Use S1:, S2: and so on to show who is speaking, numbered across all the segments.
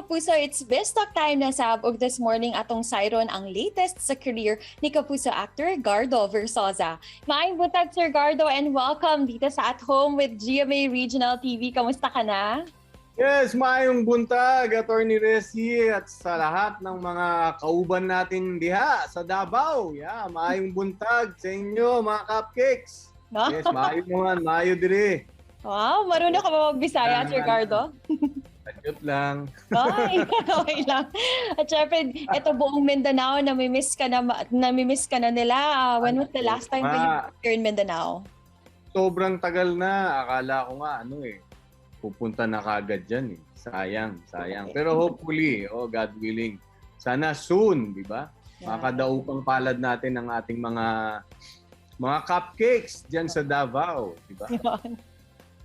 S1: Kapuso, it's best talk time na sabog this morning atong sayron ang latest sa career ni Kapuso actor Gardo Versosa. Maayong buntag Sir Gardo and welcome dito sa At Home with GMA Regional TV. Kamusta ka na?
S2: Yes, maayong buntag, Attorney Resi, at sa lahat ng mga kauban natin diha sa Davao. Yeah, maayong buntag sa inyo, mga cupcakes.
S1: No?
S2: Yes, maayo naman, maayo dire.
S1: Wow, marunong ka ba magbisaya, Sir Gardo?
S2: Joke lang.
S1: Ay, okay lang. At syempre, ito buong Mindanao, namimiss ka na nila. When was the last time you were here in Mindanao?
S2: Sobrang tagal na. Akala ko nga, pupunta na kagad dyan eh. Sayang. Pero hopefully, God willing, sana soon, di ba?
S1: Yeah.
S2: Makadaupang palad natin ang ating mga cupcakes dyan sa Davao, di ba?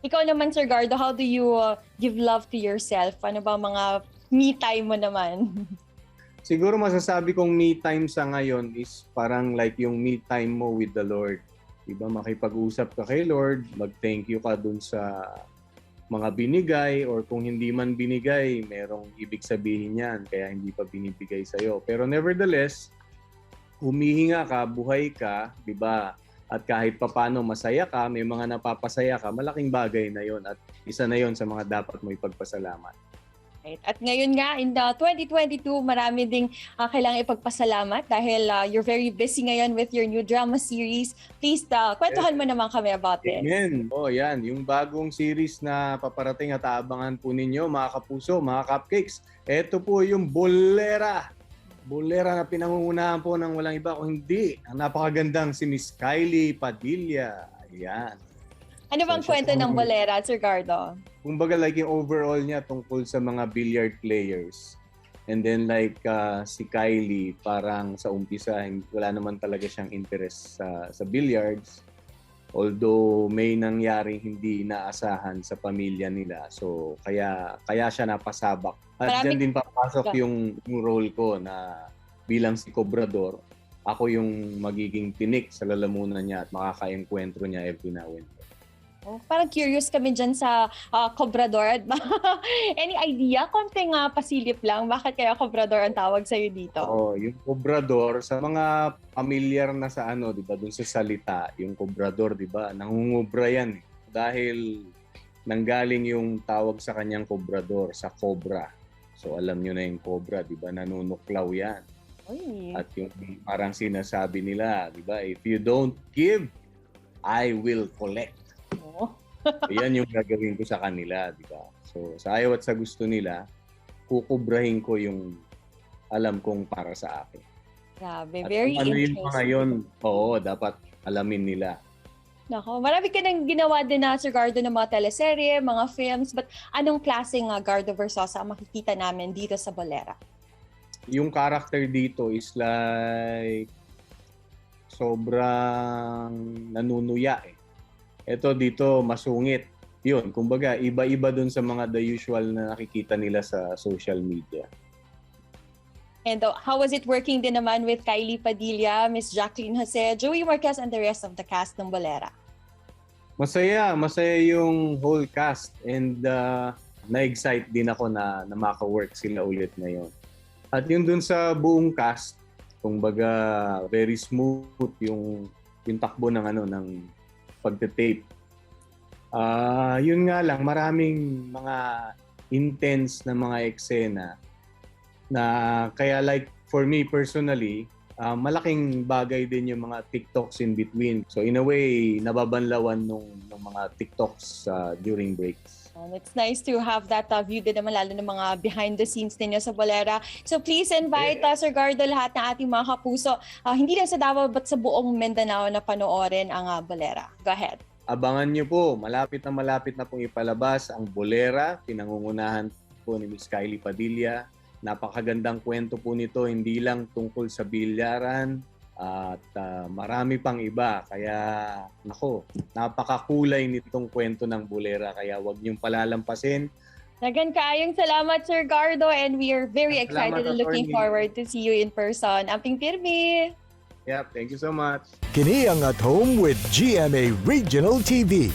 S1: Ikaw naman, Sir Gardo, how do you give love to yourself? Ano ba mga me time mo naman?
S2: Siguro masasabi kong me time sa ngayon is parang like yung me time mo with the Lord. Diba, makipag-usap ka kay Lord, mag-thank you ka dun sa mga binigay, or kung hindi man binigay, merong ibig sabihin yan, kaya hindi pa binibigay sa'yo. Pero nevertheless, humihinga ka, buhay ka, diba? At kahit papano masaya ka, may mga napapasaya ka, malaking bagay na yon at isa na yon sa mga dapat mo ipagpasalamat.
S1: Right. At ngayon nga, in the 2022, marami ding kailangan ipagpasalamat dahil you're very busy ngayon with your new drama series. Please, kwentuhan mo naman kami about it.
S2: Amen. Yan. Yung bagong series na paparating at aabangan po ninyo, mga kapuso, mga cupcakes. Ito po yung Bolera. Bolera na pinangungunahan po ng walang iba kung hindi ang napakagandang si Miss Kylie Padilla. Ayan.
S1: Ano bang kwento ng Bolera, Sir Gardo?
S2: Kumbaga like yung overall niya tungkol sa mga billiard players. And then like si Kylie, parang sa umpisa wala naman talaga siyang interest sa billiards. Although may nangyaring hindi inaasahan sa pamilya nila. So kaya siya napasabak. At dyan din papasok yung role ko na bilang si Cobrador. Ako yung magiging tinik sa lalamunan niya at makaka-enkwentro niya every now and then.
S1: Oh, parang curious kami dyan sa Cobrador. Any idea? Konting pasilip lang. Bakit kaya Cobrador ang tawag sa'yo dito?
S2: Yung Cobrador, sa mga familiar na sa di ba, dun sa salita, yung Cobrador, di ba, nangungubra yan. Dahil nanggaling yung tawag sa kanyang Cobrador, sa Cobra. So alam nyo na yung Cobra, di ba, nanunuklaw yan.
S1: Oy.
S2: At yung parang sinasabi nila, di ba, if you don't give, I will collect.
S1: Oh.
S2: Yan yung gagawin ko sa kanila, di ba? So, sa ayaw at sa gusto nila, kukubrahin ko yung alam kong para sa akin.
S1: Grabe,
S2: At
S1: very interesting.
S2: Yung mga yun, dapat alamin nila.
S1: Nako, marami ka nang ginawa din na Sir Gardo ng mga teleserye, mga films, but anong klaseng Gardo Versosa ang makikita namin dito sa Bolera?
S2: Yung character dito is like sobrang nanunuya eh. Ito dito masungit. Yun, kumbaga iba-iba dun sa mga the usual na nakikita nila sa social media.
S1: And how was it working din naman with Kylie Padilla, Miss Jacqueline Jose, Joey Marquez, and the rest of the cast ng Bolera?
S2: Masaya yung whole cast and na-excite din ako na maka-work sila ulit ngayon. At yun dun sa buong cast, kumbaga very smooth yung takbo ng pagte-tape. Yun nga lang, maraming mga intense na mga eksena na kaya like for me personally, malaking bagay din yung mga TikToks in between. So in a way, nababanlawan nung mga TikToks during breaks.
S1: It's nice to have that view din naman lalo ng mga behind the scenes ninyo sa Bolera. So please invite Sir Gardo lahat ng ating mga kapuso, hindi lang sa Davao but sa buong Mindanao na panoorin ang Bolera. Go ahead.
S2: Abangan nyo po, malapit na pong ipalabas ang Bolera, pinangungunahan po ni Miss Kylie Padilla. Napakagandang kwento po nito, hindi lang tungkol sa bilyaran at marami pang iba. Kaya, napakakulay nitong kwento ng Bolera. Kaya huwag niyong palalampasin.
S1: Dagan kaayong salamat, Sir Gardo, and we are very excited and looking forward to see you in person. Amping pirmi!
S2: Yep, thank you so much.
S3: Kini ang At Home with GMA Regional TV.